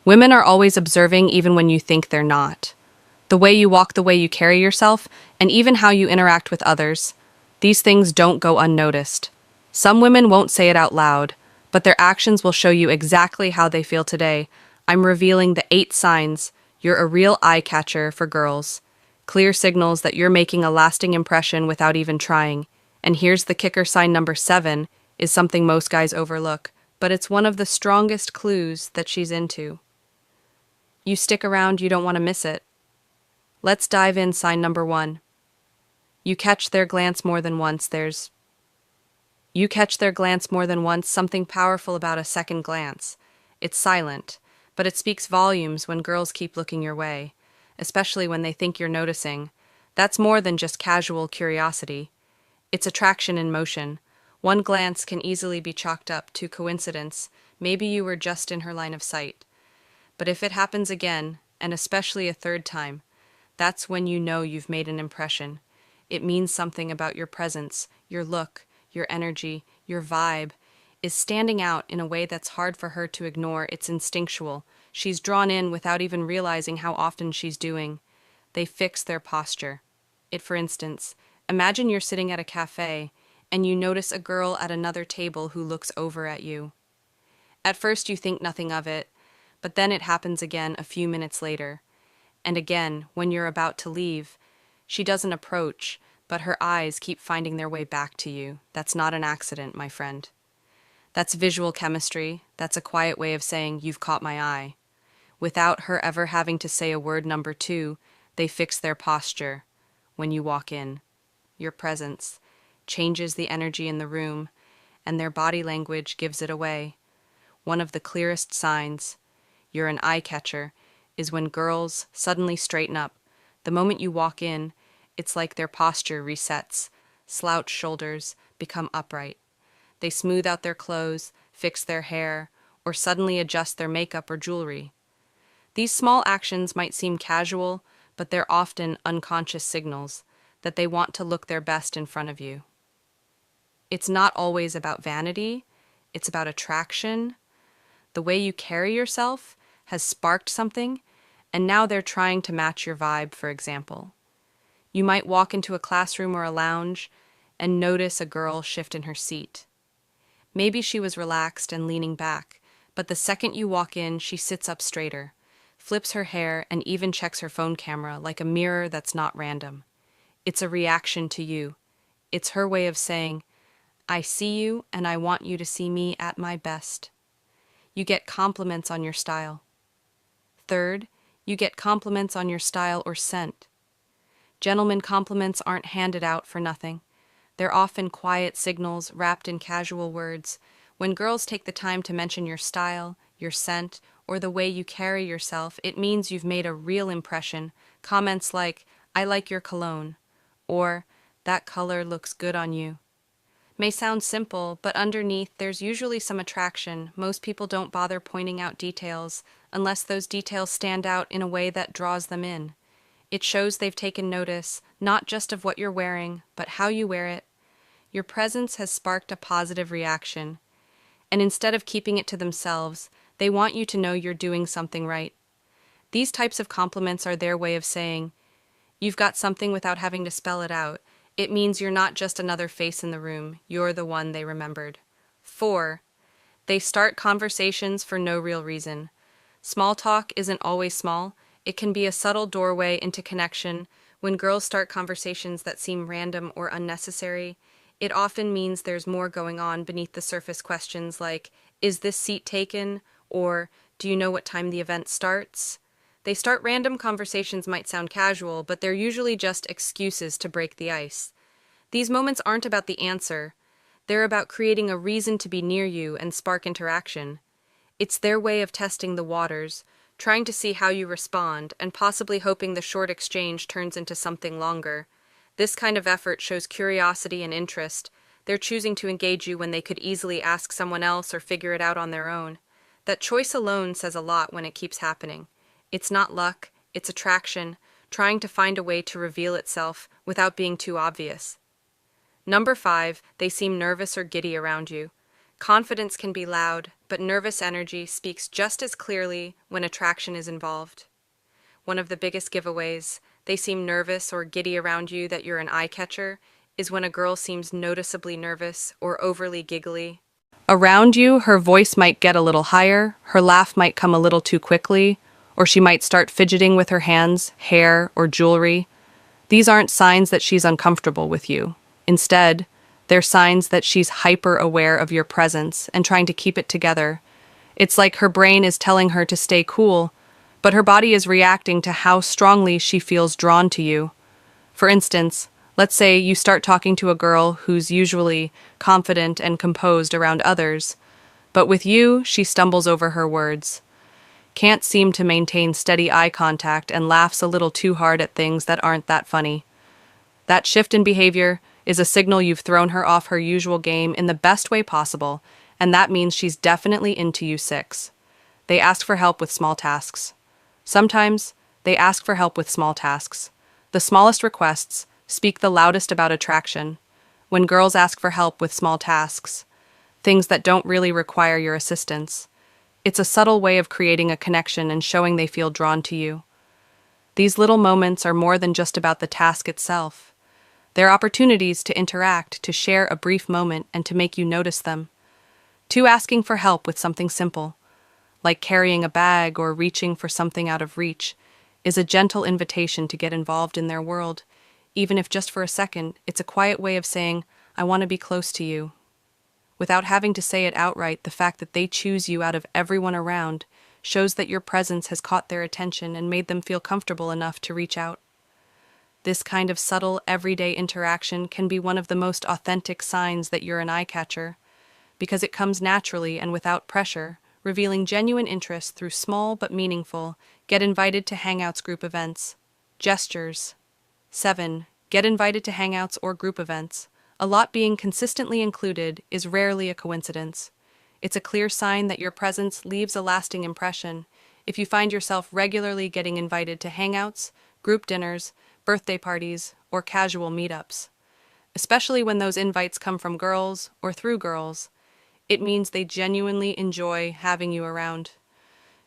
Women are always observing even when you think they're not. The way you walk, the way you carry yourself, and even how you interact with others. These things don't go unnoticed. Some women won't say it out loud, but their actions will show you exactly how they feel today. I'm revealing the 8 signs you're a real eye catcher for girls. Clear signals that you're making a lasting impression without even trying. And here's the kicker: sign number 7 is something most guys overlook, but it's one of the strongest clues that she's into. You stick around, you don't want to miss it. Let's dive in. Sign number 1. You catch their glance more than once. You catch their glance more than once, something powerful about a second glance. It's silent, but it speaks volumes when girls keep looking your way, especially when they think you're noticing. That's more than just casual curiosity. It's attraction in motion. One glance can easily be chalked up to coincidence. Maybe you were just in her line of sight. But if it happens again, and especially a third time, that's when you know you've made an impression. It means something about your presence, your look, your energy, your vibe is standing out in a way that's hard for her to ignore. It's instinctual. She's drawn in without even realizing how often she's doing. They fix their posture. For instance, imagine you're sitting at a cafe and you notice a girl at another table who looks over at you. At first you think nothing of it, but then it happens again a few minutes later. And again, when you're about to leave, she doesn't approach, but her eyes keep finding their way back to you. That's not an accident, my friend. That's visual chemistry. That's a quiet way of saying, you've caught my eye. Without her ever having to say a word. Number 2, they fix their posture. When you walk in, your presence changes the energy in the room, and their body language gives it away. One of the clearest signs you're an eye catcher is when girls suddenly straighten up. The moment you walk in, it's like their posture resets. Slouched shoulders become upright. They smooth out their clothes, fix their hair, or suddenly adjust their makeup or jewelry. These small actions might seem casual, but they're often unconscious signals that they want to look their best in front of you. It's not always about vanity, it's about attraction. The way you carry yourself has sparked something, and now they're trying to match your vibe. For example, you might walk into a classroom or a lounge and notice a girl shift in her seat. Maybe she was relaxed and leaning back, but the second you walk in, she sits up straighter, flips her hair, and even checks her phone camera like a mirror. That's not random. It's a reaction to you. It's her way of saying, I see you and I want you to see me at my best. You get compliments on your style. Third, you get compliments on your style or scent. Gentlemen, compliments aren't handed out for nothing. They're often quiet signals wrapped in casual words. When girls take the time to mention your style, your scent, or the way you carry yourself, it means you've made a real impression. Comments like, I like your cologne, or that color looks good on you, may sound simple, but underneath there's usually some attraction. Most people don't bother pointing out details unless those details stand out in a way that draws them in. It shows they've taken notice, not just of what you're wearing, but how you wear it. Your presence has sparked a positive reaction, and instead of keeping it to themselves, they want you to know you're doing something right. These types of compliments are their way of saying, you've got something without having to spell it out. It means you're not just another face in the room, you're the one they remembered. 4. They start conversations for no real reason. Small talk isn't always small. It can be a subtle doorway into connection. When girls start conversations that seem random or unnecessary, it often means there's more going on beneath the surface. Questions like, is this seat taken? Or, do you know what time the event starts? They start random conversations. Might sound casual, but they're usually just excuses to break the ice. These moments aren't about the answer. They're about creating a reason to be near you and spark interaction. It's their way of testing the waters, trying to see how you respond, and possibly hoping the short exchange turns into something longer. This kind of effort shows curiosity and interest. They're choosing to engage you when they could easily ask someone else or figure it out on their own. That choice alone says a lot when it keeps happening. It's not luck, it's attraction, trying to find a way to reveal itself without being too obvious. Number 5, they seem nervous or giddy around you. Confidence can be loud, but nervous energy speaks just as clearly when attraction is involved. One of the biggest giveaways, they seem nervous or giddy around you that you're an eye catcher, is when a girl seems noticeably nervous or overly giggly. Around you, her voice might get a little higher, her laugh might come a little too quickly, or she might start fidgeting with her hands, hair, or jewelry. These aren't signs that she's uncomfortable with you. Instead, they're signs that she's hyper-aware of your presence and trying to keep it together. It's like her brain is telling her to stay cool, but her body is reacting to how strongly she feels drawn to you. For instance, let's say you start talking to a girl who's usually confident and composed around others, but with you, she stumbles over her words, can't seem to maintain steady eye contact, and laughs a little too hard at things that aren't that funny. That shift in behavior is a signal you've thrown her off her usual game in the best way possible, and that means she's definitely into you. 6. They ask for help with small tasks. Sometimes, they ask for help with small tasks. The smallest requests speak the loudest about attraction. When girls ask for help with small tasks, things that don't really require your assistance, it's a subtle way of creating a connection and showing they feel drawn to you. These little moments are more than just about the task itself. They're opportunities to interact, to share a brief moment, and to make you notice them. 2. Asking for help with something simple, like carrying a bag or reaching for something out of reach, is a gentle invitation to get involved in their world. Even if just for a second, it's a quiet way of saying, I want to be close to you. Without having to say it outright, the fact that they choose you out of everyone around shows that your presence has caught their attention and made them feel comfortable enough to reach out. This kind of subtle, everyday interaction can be one of the most authentic signs that you're an eye catcher, because it comes naturally and without pressure, revealing genuine interest through small but meaningful, get invited to hangouts group events. Gestures. 7. Get invited to hangouts or group events. A lot being consistently included is rarely a coincidence. It's a clear sign that your presence leaves a lasting impression. If you find yourself regularly getting invited to hangouts, group dinners, birthday parties, or casual meetups, especially when those invites come from girls or through girls, it means they genuinely enjoy having you around.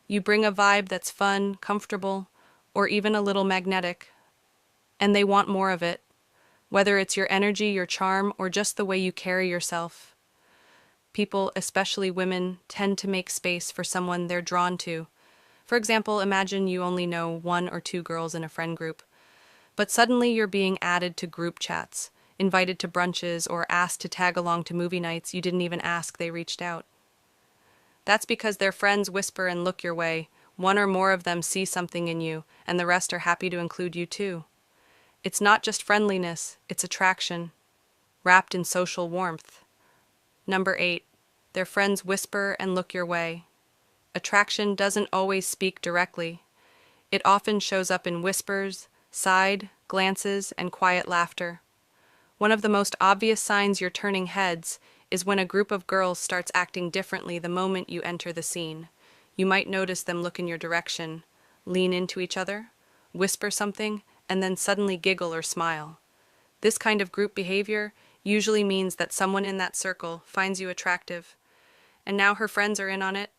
You bring a vibe that's fun, comfortable, or even a little magnetic, and they want more of it, whether it's your energy, your charm, or just the way you carry yourself. People, especially women, tend to make space for someone they're drawn to. For example, imagine you only know 1 or 2 girls in a friend group, but suddenly you're being added to group chats, invited to brunches, or asked to tag along to movie nights you didn't even ask. They reached out. That's because their friends whisper and look your way. 1 or more of them see something in you, and the rest are happy to include you too. It's not just friendliness, it's attraction, wrapped in social warmth. Number 8. Their friends whisper and look your way. Attraction doesn't always speak directly. It often shows up in whispers, side glances, and quiet laughter. One of the most obvious signs you're turning heads is when a group of girls starts acting differently the moment you enter the scene. You might notice them look in your direction, lean into each other, whisper something, and then suddenly giggle or smile. This kind of group behavior usually means that someone in that circle finds you attractive, and now her friends are in on it.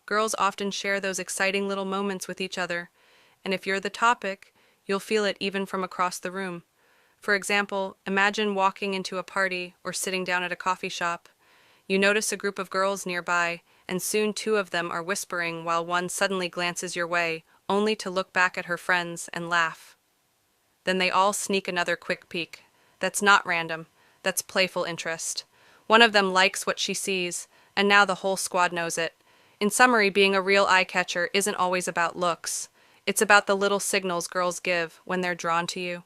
Girls often share those exciting little moments with each other, and if you're the topic, you'll feel it even from across the room. For example, imagine walking into a party or sitting down at a coffee shop. You notice a group of girls nearby, and soon 2 of them are whispering while 1 suddenly glances your way, only to look back at her friends and laugh. Then they all sneak another quick peek. That's not random. That's playful interest. One of them likes what she sees, and now the whole squad knows it. In summary, being a real eye-catcher isn't always about looks. It's about the little signals girls give when they're drawn to you.